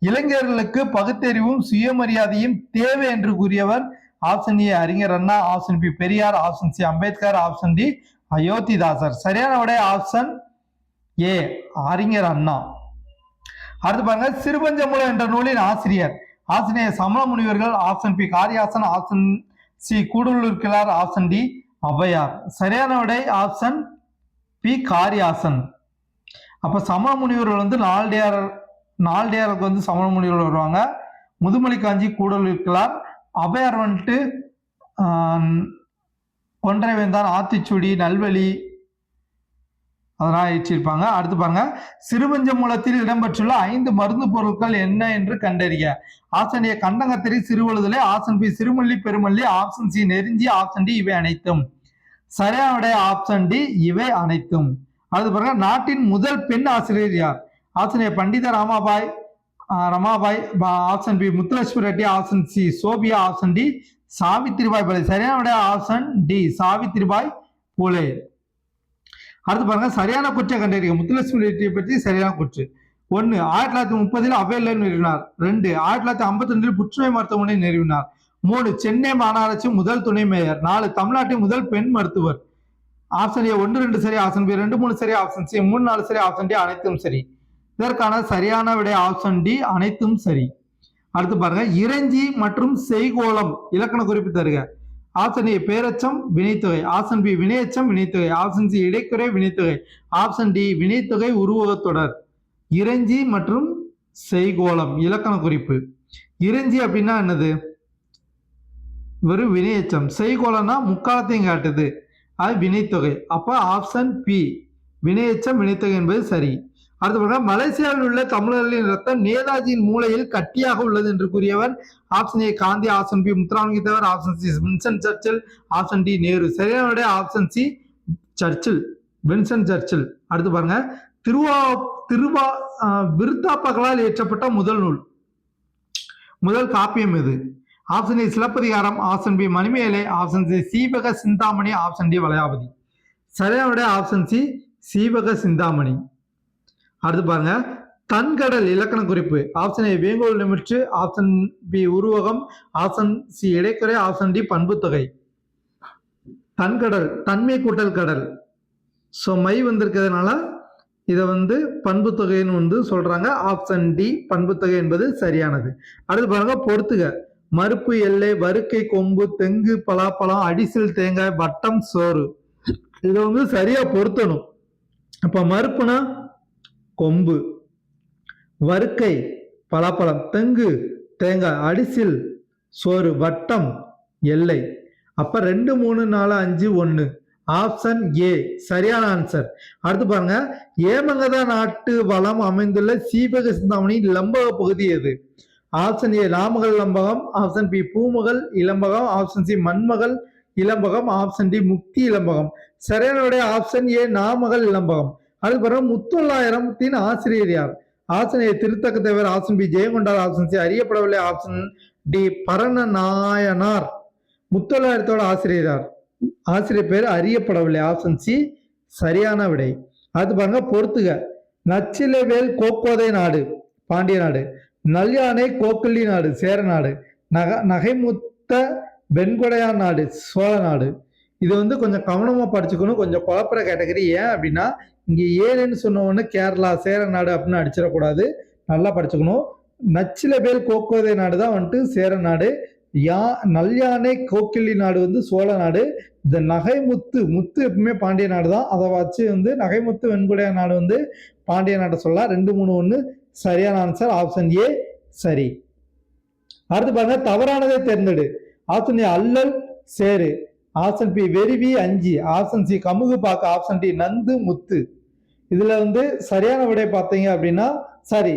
[SPEAKER 1] இளைஞர்களுக்கு பகுத்தறிவும் சுயமரியாதையும் தேவை என்று கூறியவர்? ஆப்ஷன் ஏ அறிஞர் Anna, option B Periyar, option C Ambedkar, option D Ayothidasar. சரியான விடை ஆப்ஷன் ஏ அறிஞர் அண்ணா. அடுத்து பாருங்க, சிறுபஞ்சமூலம் என்ற நூலின் ஆசிரியர்? ஆப்ஷன் ஏ சமண முனிவர்கள், option B Kariyasan, option C Koodalur Kizhar, option D Avvaiyar. சரியான விடை ஆப்ஷன் பி காரியாசன். அப்ப சமண முனிவர்கள் நாலடியாருக்கு சமண முனிவர்கள் வருவாங்க. முதுமொழி காஞ்சி கூடல் இருக்கிறார். ஔவையார் வந்துட்டு ஒன்றை வேந்தான், ஆத்திச்சூடி, நல்வழி அதெல்லாம் இயற்றிருப்பாங்க. அடுத்து பாருங்க, சிறுவஞ்ச மூலத்தில் இடம்பெற்றுள்ள 5 மருந்து பொருட்கள் என்ன என்று கண்டறிய. ஆப்ஷன் ஏ கண்டங்கத்திரி, சிறுவழுதலை, ஆப்ஷன் பி சிறுமல்லி, பெருமல்லி, ஆப்ஷன் சி நெருஞ்சி, ஆப்ஷன் டி இவை அனைத்தும். சரியான ஆப்ஷன் டி இவை அனைத்தும். அடுத்து பாருங்க, நாட்டின் முதல் பெண் ஆசிரியர் யார்? Option A Pandita Ramabai, option B Muthulakshmi Reddy, option C Sophia, option D Savitribai Phule. சரியான ஆப்ஷன் டி சாவித்திரிபாய் பூலே. அடுத்து பாருங்க, சரியான குற்றம் கண்டறிய. முத்துலட்சுமி ரெட்டியை பற்றி சரியான குற்று. 1 1930 அவையில் நிறுவினார். 2 1952 புற்றுநோய் மருத்துவமனை நிறுவினார். 3 சென்னை மாநகராட்சி முதல் துணை மேயர். 4 தமிழ்நாட்டின் முதல் பெண் மருத்துவர். ஆப்ஷன் ஏ 1 2 சரி, ஆப்ஷன் பி 2 3 சரி, ஆப்ஷன் சி 3 4 சரி, ஆப்ஷன் டி அனைத்தும் சரி. இதற்கான சரியான விடை ஆப்ஷன் டி அனைத்தும் சரி. அடுத்து பாருங்க, இறைஞ்சி மற்றும் செய்கோளம் இலக்கண குறிப்பு தருக. ஆப்ஷன் ஏ பேரச்சம் வினைத்தொகை, ஆப்ஷன் பி வினையச்சம் வினைத்தொகை, ஆப்ஷன் சி இடைக்குறை வினைத்தொகை, ஆப்ஷன் டி வினைத்தொகை உருவகத்தொடர். இறைஞ்சி மற்றும் செய்கோளம் இலக்கண குறிப்பு. இறைஞ்சி அப்படின்னா என்னது? வெறும் வினையச்சம். செய்கோளம்னா முக்காலத்தையும் காட்டுது, அது வினைத்தொகை. அப்ப ஆப்ஷன் பி வினையச்சம் வினைத்தொகை என்பது சரி. அடுத்து பாருங்க, மலேசியாவில் உள்ள தமிழர்களின் ரத்தம் நேதாஜியின் மூளையில் கட்டியாக உள்ளது என்று கூறியவர். Option A Gandhi, option B Muthuramalinga Thevar, option C Vincent Churchill, option D Nehru. சரியான விடை ஆப்ஷன் சி சர்ச்சில், வின்சென்ட் சர்ச்சில். அடுத்து பாருங்க, விருத்தாப்பகலால் இயற்றப்பட்ட முதல் நூல், முதல் காப்பியம் எது? Option A Silappathikaram, option B Manimekalai, option C Jeevaka Chintamani, option D Valayapathi. சரியான விடை ஆப்ஷன் சி சீவக சிந்தாமணி. அடுத்து பாருங்க, தன்கடல் இலக்கண குறிப்பு. ஆப்ஷன் ஏ வேங்கோல் நிமிற்று, ஆப்ஷன் பி உருவகம், ஆப்ஷன் சி இடைக்குறை, ஆப்ஷன் டி பண்புத்தொகை. தன்கடல் தன்மை கூட்டல் கடல். ஸோ மை வந்திருக்கிறதுனால இதை பண்புத்தொகைன்னு சொல்றாங்க. ஆப்ஷன் டி பண்புத்தொகை என்பது சரியானது. அடுத்து பாருங்க, பொறுத்துக. மறுப்பு, எல்லை, வறுக்கை, கொம்பு, தெங்கு, பலாப்பழம், அடிசில், தேங்காய், வட்டம், சோறு. இதை சரியா பொருத்தணும். அப்ப மறுப்புனா கொம்பு, வறுக்கை பலாப்பழம், தெங்கு தேங்காய், அடிசில் சோறு, வட்டம் எல்லை. அப்ப 2 3 4 5 1 ஆப்ஷன் ஏ சரியான ஆன்சர். அடுத்து பாருங்க, ஏமங்கத நாட்டு வளம் அமைந்துள்ள சீவக சிந்தாமணி லம்பக பகுதி எது? ஆப்ஷன் ஏ நாமகள் இளம்பகம், ஆப்ஷன் பி பூமகள் இளம்பகம், ஆப்ஷன் சி மண்மகள் இளம்பகம், ஆப்ஷன் டி முக்தி இளம்பகம். சரியான ஆப்ஷன் ஏ நாமகள் இளம்பகம். அடுத்து பாருங்க, முத்தொள்ளாயிரத்தின் ஆசிரியர் யார்? Option A Thiruthakka Thevar, option B Jayankondar, option C அறியப்படவில்லை, ஆப்ஷன் டி பரண நாயனார். முத்தொள்ளாயிரத்தோட ஆசிரியர் யார்? ஆசிரியர் பேர் அறியப்படவில்லை, ஆப்ஷன் சி சரியான விடை. அடுத்து பாருங்க, பொறுத்துக. நச்சிலவேல் கோக்கோதை நாடு பாண்டிய நாடு, நல்யானை கோக்கல்லி நாடு சேர நாடு, நகைமுத்த வெண்கொடையான் நாடு சோழ நாடு. இது கொஞ்சம் கவனமா படிச்சுக்கணும், கொஞ்சம் குழப்பற கேட்டகரி. ஏன் அப்படின்னா இங்க ஏன்னு சொன்ன உடனே கேரளா சேர நாடு அப்படின்னு அடிச்சிடக்கூடாது, நல்லா படிச்சுக்கணும். நச்சிலவேல் கோக்கோதை நாடு தான் சேர நாடு, நல்யானை கோக்கில்லி நாடு சோழ நாடு. இந்த நகைமுத்து முத்து எப்பவுமே பாண்டிய நாடு தான், அதை வச்சு நகைமுத்து வெண்குடைய நாடு பாண்டிய நாட்டை சொல்லலாம். 2 3 1 சரியான ஆன்சர் ஆப்ஷன் ஏ சரி. அடுத்து பாருங்க, தவறானதை தேர்ந்தெடு. ஆப்ஷன் ஏ அல்லல் சேரு, ஆப்ஷன் பி வெறிவி அஞ்சி, ஆப்ஷன் சி கமுகு பாக்கு, ஆப்ஷன் டி நந்து முத்து. இதுல சரியான விடை பார்த்தீங்க அப்படின்னா சாரி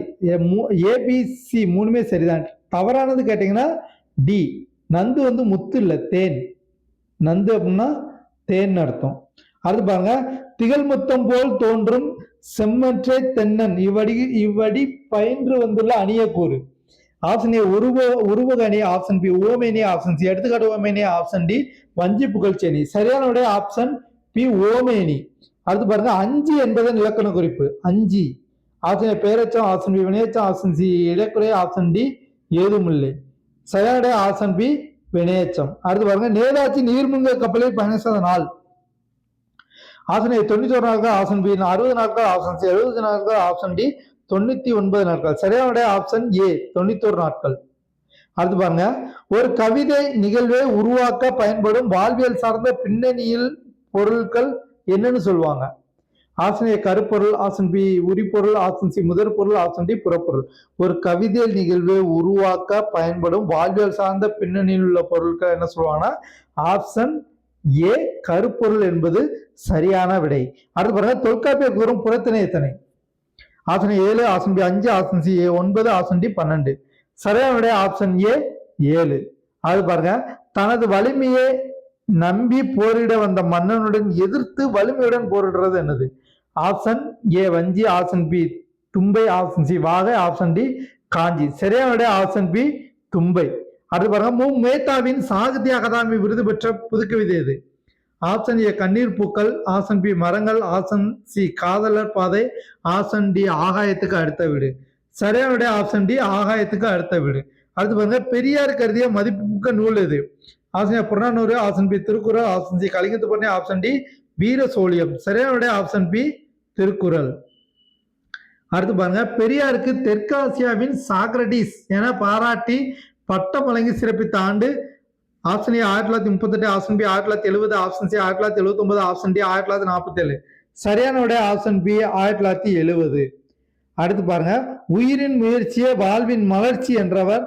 [SPEAKER 1] ஏபிசி 3மே சரிதான். தவறானது கேட்டீங்கன்னா டி நந்து முத்து இல்ல தேன், நந்து அப்படின்னா தேன் அர்த்தம். அடுத்து பாருங்க, திகழ்முத்தம் போல் தோன்றும் செம்மற்றை தென்னன் இவ்வடி பயின்று வந்துள்ள அணிய கூறு. ஆப்ஷன் ஏ உருவக அணி, ஆப்ஷன் பி ஓமேனி, ஆப்ஷன் சி எடுத்துக்காட்டு ஓமேனி, ஆப்ஷன் டி வஞ்சி புகழ்ச்சேனி. சரியான விட ஆப்ஷன் பி ஓமேனி. அடுத்து பாருங்க, அஞ்சி என்பதன் இலக்கண குறிப்பு. அஞ்சி ஆப்ஷன் ஏ பேரச்சம், ஆப்ஷன் பி வினையச்சம், ஆப்ஷன் சி இடைக்குறை, ஆப்ஷன் டி ஏதுமில்லை. சரியான ஆப்ஷன் பி வினையச்சம். அடுத்து பாருங்க, நேதாஜி நீர்முங்க கப்பலில் பயணம் செய்த நாள். ஆப்ஷன் ஏ 91 நாட்கள், ஆப்ஷன் பி 60 நாட்கள், ஆப்ஷன் சி 70 நாட்கள், ஆப்ஷன் டி 99 நாட்கள். சரியான ஆப்ஷன் ஏ 91 நாட்கள். அடுத்து பாருங்க, ஒரு கவிதை நிகழ்வை உருவாக்க பயன்படும் வாழ்வியல் சார்ந்த பின்னணியில் பொருட்கள் என்னன்னு சொல்லுவாங்க. ஆப்ஷன் ஏ கருப்பொருள், ஆப்ஷன் பி உரிப்பொருள், ஆப்ஷன் சி முதற் பொருள், ஆப்ஷன் டி புறப்பொருள். ஒரு கவிதையில் நிகழ்வை உருவாக்க பயன்படும் வாழ்வியல் சார்ந்த பின்னணியில் உள்ள பொருட்கள் என்ன சொல்லுவாங்கன்னா ஆப்ஷன் ஏ கருப்பொருள் என்பது சரியான விடை. அடுத்து பாருங்க, தொல்காப்பியர் கூறும் புறத்திணை எத்தனை? Option 7, option B 5, option C 9, option D 12. சரியான விடை ஆப்ஷன் ஏ 7. அது பாருங்க, தனது வலிமையை நம்பி போரிட வந்த மன்னனுடன் எதிர்த்து வலிமையுடன் போரிடுறது என்னது? ஆப்ஷன் ஏ வஞ்சி, ஆப்ஷன் பி தும்பை, ஆப்ஷன் சி வாகை, ஆப்ஷன் டி காஞ்சி. சரியான விட ஆப்ஷன் பி தும்பை. அடுத்து பாருங்க, மு மேத்தாவின் சாகித்ய அகாதமி விருது பெற்ற புதுக்கவிதை எது? ஆப்ஷன் ஏ கண்ணீர் பூக்கள், ஆப்ஷன் பி மரங்கள், ஆப்ஷன் சி காதலர் பாதை, ஆப்ஷன் டி ஆகாயத்துக்கு அடுத்த வீடு. சரியான விட ஆப்ஷன் டி ஆகாயத்துக்கு அடுத்த வீடு. அடுத்து பாருங்க, பெரியார் கருதிய மதிப்புமிக்க நூல் எது? Option A Purananuru, option B Thirukkural, option C Kalingathu Parani, option D வீர சோழியம். சரியான விட ஆப்ஷன் பி திருக்குறள். அடுத்து பாருங்க, பெரியாருக்கு தெற்காசியாவின் சாக்ரட்டிஸ் என பாராட்டி பட்டம் வழங்கி சிறப்பித்த ஆண்டு? Option A 1938, option B 1970, option C 1979, option D 1947. சரியான விட ஆப்ஷன் பி 1970. அடுத்து பாருங்க, உயிரின் முயற்சியே வாழ்வின் மலர்ச்சி என்றவர்?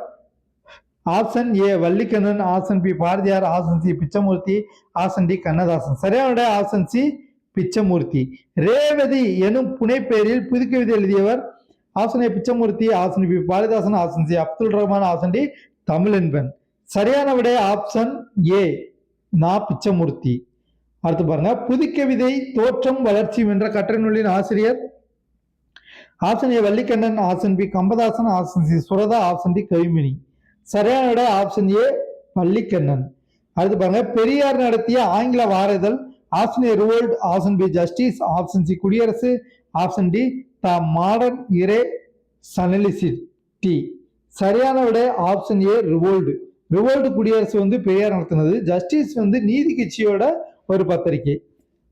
[SPEAKER 1] Option A Vallikannan, option B Bharathiyar, option C Pichamoorthy, option D Kannadasan. சரியான விட ஆப்ஷன் சி பிச்சமூர்த்தி. ரேவதி எனும் புனைப்பெயரில் புதுக்கவிதை எழுதியவர்? Option A Pichamoorthy, option B Bharathidasan, option C Abdul Rahman, option D Tamilanban. சரியான விடை ஆப்ஷன் ஏ நா பிச்சமூர்த்தி. அடுத்து பாருங்க, புதுக்கவிதை தோற்றம் வளர்ச்சியும் என்ற கட்டுரை நூலின் ஆசிரியர்? Option A Vallikannan, option B Kambadasan, option C Suratha, option D Kavimani. சரியான விடை ஆப்ஷன் ஏ வள்ளிக்கண்ணன். அடுத்து பாருங்க, பெரியார் நடத்திய ஆங்கில வார இதழ்? Option A revolt, option B justice, option C Kudiarasu, option D the modern rationalist. சரியான விடை ஆப்ஷன் ஏ ரிவோல்ட். ரிவோல்ட் குடியரசு வந்து பெரியார் நடத்தினது, ஜஸ்டிஸ் வந்து நீதி கட்சியோட ஒரு பத்திரிகை.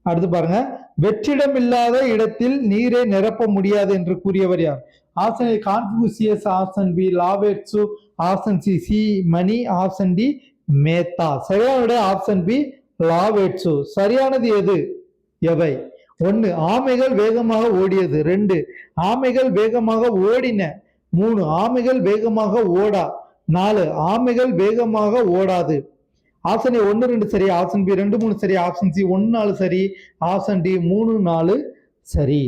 [SPEAKER 1] அடுத்து பாருங்க, வெற்றிடம் இல்லாத இடத்தில் நீரை நிரப்ப முடியாது என்று கூறியவர் யார்? Option A Confucius, option B Lao Tzu, option C C Mani, option D Mehta. சரியான விட ஆப்ஷன் பி லாவேட்சு. சரியானது எது எவை? 1 ஆமைகள் வேகமாக ஓடியது, 2 ஆமைகள் வேகமாக ஓடின, 3 ஆமைகள் வேகமாக ஓடா, 4 ஆமைகள் வேகமாக ஓடாது. ஆப்ஷன் ஏ 1 2 சரி, ஆப்ஷன் பி 2 3 சரி, ஆப்ஷன் சி 1 4 சரி, ஆப்ஷன் டி 3 4 சரி.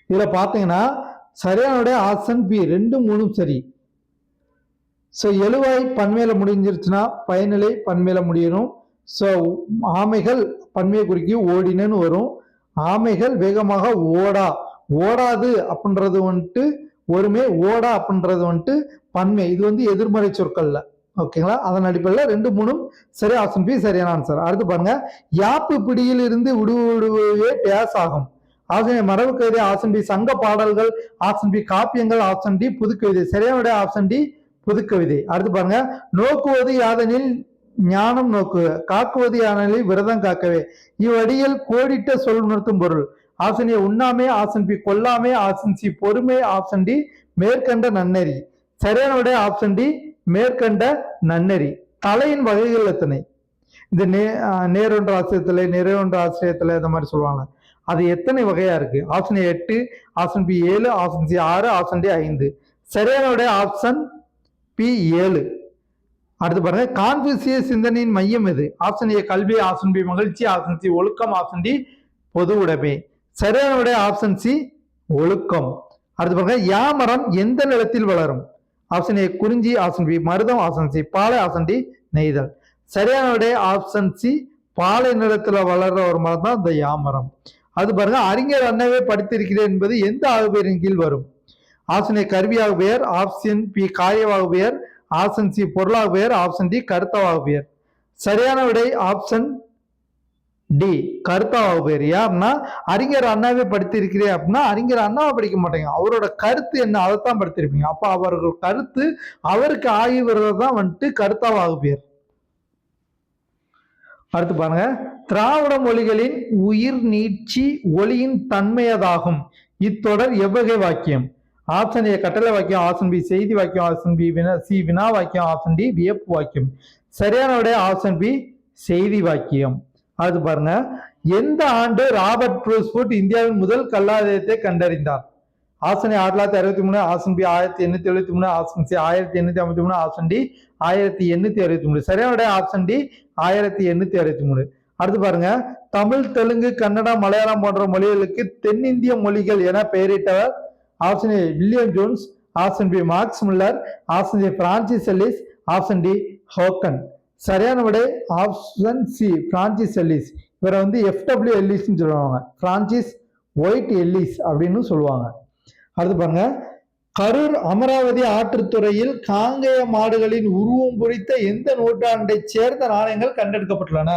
[SPEAKER 1] இதுல பாத்தீங்கன்னா சரியான ஆப்ஷன் பி 2 3 சரி. ஸோ எழுவாய் பன்மையில முடிஞ்சிருச்சுன்னா பயனிலை பன்மையில முடியணும். ஸோ ஆமைகள் பன்மையை குறிக்கி ஓடினன்னு வரும். ஆமைகள் வேகமாக ஓடாது அப்படின்றது வந்துட்டு ஒருமே, ஓடா அப்படின்றது வந்துட்டு பன்மை. இது வந்து எதிர்மறை சொற்கள்ல. ஓகேங்களா? அதன் அடிப்படையில் 2 3 சரி, ஆப்ஷன் பி சரியான ஆன்சர். அடுத்து பாருங்க, யாப்பு பிடியில் இருந்து விடுவிடுவே டேஸ் ஆகும்? ஆப்ஷன் ஏ மரபு கவிதை, ஆப்ஷன் பி சங்க பாடல்கள், ஆப்ஷன் பி காப்பியங்கள், ஆப்ஷன் டி புதுக்கவிதை. சரியான ஆப்ஷன் டி புதுக்கவிதை. அடுத்து பாருங்க, நோக்குவது யாதெனில் ஞானம் நோக்குக, காக்குவது யாதெனில் விரதம் காக்கவே. இவ்வடியில் கோடிட்ட சொல் உணர்த்தும் பொருள்? ஆப்ஷன் ஏ உண்ணாமை, ஆப்ஷன் பி கொல்லாமை, ஆப்ஷன் சி பொறுமை, ஆப்ஷன் டி மேற்கண்ட நன்னெறி. சரியான விட ஆப்ஷன் டி மேற்கண்ட நன்னெறி. தலையின் வகைகள் எத்தனை? இந்த நேரொன்ற ஆசிரியத்துல, நிறைவொன்ற ஆசிரியத்துல இந்த மாதிரி சொல்லுவாங்க. அது எத்தனை வகையா இருக்கு? Option A 8, option B 7, option C 6, option D 5. சரியான விட ஆப்ஷன் பி 7. அடுத்து பாருங்க, கான்ஃபூசிய சிந்தனையின் மையம் எது? ஆப்ஷன் ஏ கல்வி, ஆப்ஷன் பி மகிழ்ச்சி, ஆப்ஷன் சி ஒழுக்கம், ஆப்ஷன் டி பொது உடைமை. சரியான விட ஆப்ஷன் சி ஒழுக்கம். அடுத்து பாருங்க, யாமரம் எந்த நிலத்தில் வளரும்? ஆப்ஷன் ஏ குறிஞ்சி, ஆப்ஷன் பி மருதம், ஆப்ஷன் சி பாலை, ஆப்ஷன் டி நெய்தல். சரியான விட ஆப்ஷன் சி பாலை நிலத்துல வளர்ற ஒரு மரம் தான் இந்த யாமரம். அது பாருங்க, அறிஞர் அண்ணாவே படித்திருக்கிறேன் என்பது எந்த ஆகுபெயரின் கீழ் வரும்? ஆப்ஷன் ஏ கருவியாக பெயர், ஆப்ஷன் பி காயவாக பெயர், ஆப்ஷன் சி பொருளாக பெயர், ஆப்ஷன் டி கருத்தவாக பெயர். சரியான விடை ஆப்ஷன் டி கருத்தாவாக பெயர். யாருன்னா அறிஞர் அண்ணாவே படித்திருக்கிறேன் அப்படின்னா அறிஞர் அண்ணாவை படிக்க மாட்டேங்க, அவரோட கருத்து என்ன அதைத்தான் படித்திருப்பீங்க. அப்ப அவர்கள் கருத்து அவருக்கு ஆகி வருவதுதான் வந்துட்டு கருத்தாவாக பெயர். அடுத்து பாருங்க, திராவிட மொழிகளின் உயிர் நீட்சி ஒளியின் தன்மையதாகும் இத்தொடர் எவ்வகை வாக்கியம்? ஆப்ஷன் ஏ கட்டளை வாக்கியம், ஆப்ஷன் பி செய்தி வாக்கியம், ஆப்ஷன் பி சி வினா வாக்கியம், ஆப்ஷன் டி வியப்பு வாக்கியம். சரியான விட ஆப்ஷன் பி செய்தி வாக்கியம். அது பாருங்க, எந்த ஆண்டு ராபர்ட் ப்ரூஸ்ஃபுட் இந்தியாவின் முதல் கல்லாதயத்தை கண்டறிந்தார்? Option A 1963, option B 1873, option C 1853, option D 1863. சரியான விடை ஆப்ஷன் டி 1863. அடுத்து பாருங்க, தமிழ், தெலுங்கு, கன்னடம், மலையாளம் போன்ற மொழிகளுக்கு தென்னிந்திய மொழிகள் என பெயரிட்டவர்? Option A William Jones, option B Max Muller, option C Francis Ellis, option D ஹோக்கன். சரியான விடை ஆப்ஷன் சி பிரான்சிஸ் எல்லிஸ். இவரை வந்து FW எல்லிஸ் சொல்லுவாங்க, பிரான்சிஸ் ஒயிட் எல்லிஸ் அப்படின்னு சொல்லுவாங்க. அடுத்து பாருங்க, கரூர் அமராவதி ஆற்றுத்துறையில் காங்கேய மாடுகளின் உருவம் குறித்த எந்த நூற்றாண்டை சேர்ந்த நாணயங்கள் கண்டெடுக்கப்பட்டுள்ளன?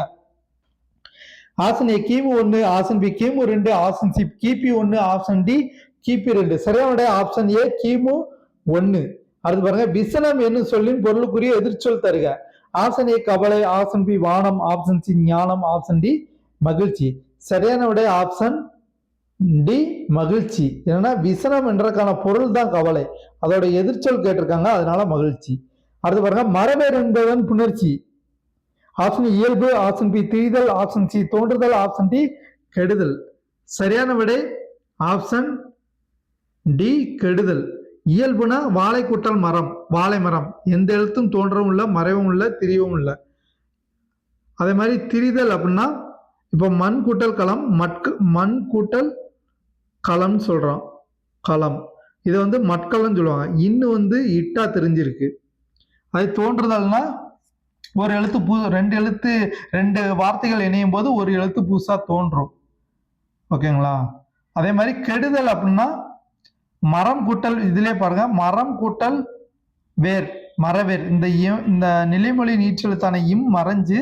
[SPEAKER 1] ஆப்ஷன் ஏ கிமு 1, ஆப்ஷன் பி கிமு 2, ஆப்ஷன் சி கிபி 1, ஆப்ஷன் டி கிபி 2. சரியான விடை ஆப்ஷன் ஏ கிமு 1. அடுத்து பாருங்க, விசனம் என்னும் சொல்லின் பொருளுக்குரிய எதிர்ச்சொல் தருக. ஆப்ஷன் ஏ கவலை, ஆப்ஷன் பி வானம், ஆப்ஷன் சி ஞானம், ஆப்ஷன் டி மகிழ்ச்சி. சரியான விடை ஆப்ஷன் டி மகிழ்ச்சி. ஏன்னா விசனம் என்றதுக்கான பொருள் தான் கவலை, அதோட எதிர்ச்சொல் கேட்டிருக்காங்க, அதனால மகிழ்ச்சி. அடுத்து பாருங்க, மரபேர் என்பதன் புணர்ச்சி. ஆப்ஷன் இயல்பு, ஆப்ஷன் பி திரிதல், ஆப்ஷன் சி தோன்றுதல், ஆப்ஷன் டி கெடுதல். சரியான விடை ஆப்ஷன் டி கெடுதல். இயல்புனா வாழை கூட்டல் மரம், வாழை மரம், எந்த எழுத்தும் தோன்றவும் இல்லை, மறைவும் இல்லை, திரியவும் இல்லை. அதே மாதிரி திரிதல் அப்படின்னா இப்போ மண் கூட்டல் களம், மண் கூட்டல் களம் சொல்றோம், களம். இதை வந்து மட்களம் சொல்லுவாங்க. இன்னும் வந்து இட்டா தெரிஞ்சிருக்கு. அது தோன்றுதல்னா ஒரு எழுத்து ரெண்டு வார்த்தைகள் இணையும் போது ஒரு எழுத்து புதுசா தோன்றும். ஓகேங்களா? அதே மாதிரி கெடுதல் அப்படின்னா மரம் கூட்டல், இதுலயே பாருங்க, மரம் கூட்டல் வேர், மரவேர். இந்த நிலைமொழி நீச்செழுத்தான இம் மறைஞ்சு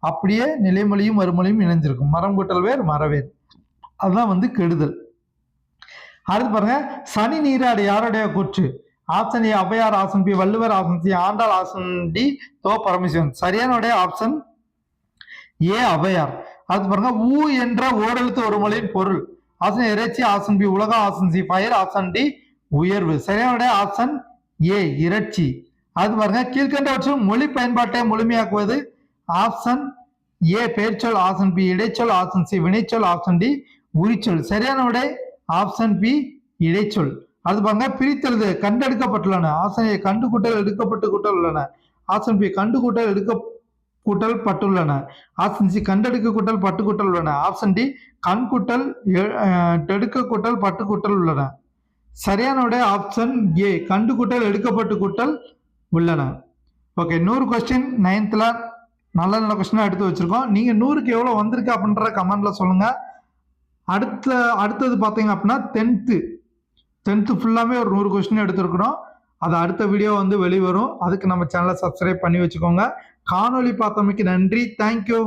[SPEAKER 1] அப்படியே நிலைமொழியும் மறுமொழியும் இணைஞ்சிருக்கும். மரம் கூட்டல் வேர், மரவேர். அதுதான் வந்து கெடுதல். அடுத்து பாருங்க, சனி நீராடு யாருடைய கூற்று? Option A Avvaiyar, option B Valluvar, option C Andal, option D Tho Paramasivan. சரியான விடை ஆப்ஷன் ஏ ஔவையார். அடுத்து பாருங்க, ஊ என்ற ஓரெழுத்து ஒரு மொழியின் பொருள். ஆப்ஷன் இறைச்சி, ஆப்ஷன் பி உலகம், option C fire, option D உயர்வு. சரியான விடை ஆப்ஷன் ஏ இறைச்சி. அடுத்து பாருங்க, கீழ்கண்டவற்றில் மொழி பயன்பாட்டை முழுமையாக்குவது. ஆப்ஷன் ஏ பெயர்ச்சொல், ஆப்ஷன் பி இடைச்சொல், ஆப்ஷன் சி வினைச்சொல், ஆப்ஷன் டி உரிச்சொல். சரியான விடை ஆப்ஷன் பி இடைச்சொல். அது பாருங்க, பிரித்தெழுது கண்டெடுக்கப்பட்டுள்ளன. ஆப்ஷன் ஏ கண்டு கூட்டல் எடுக்கப்பட்டு கூட்டல் உள்ளன, ஆப்ஷன் பி கண்டு கூட்டல் எடுக்க கூட்டல் பட்டுள்ளன, ஆப்ஷன் சி கண்டெடுக்க கூட்டல் பட்டு கூட்டல் உள்ளன, ஆப்ஷன் டி கண் கூட்டல் எடுக்க கூட்டல் பட்டு கூட்டல் உள்ளன. சரியான விட ஆப்ஷன் ஏ கண்டு கூட்டல் எடுக்கப்பட்டு கூட்டல் உள்ளன. ஓகே, 100 கொஸ்டின் 9th நல்ல நல்ல கொஸ்டினா எடுத்து வச்சிருக்கோம். நீங்க 100க்கு எவ்வளவு வந்திருக்கு அப்படின்ற கமெண்ட்ல சொல்லுங்க. அடுத்தது பார்த்தீங்க அப்படின்னா 10th ஃபுல்லாமே ஒரு 100 கொஸ்டின் எடுத்திருக்கிறோம். அது அடுத்த வீடியோ வந்து வெளிவரும். அதுக்கு நம்ம சேனலை சப்ஸ்கிரைப் பண்ணி வச்சுக்கோங்க. காணொலி பார்த்தமைக்கு நன்றி. தேங்க்யூ.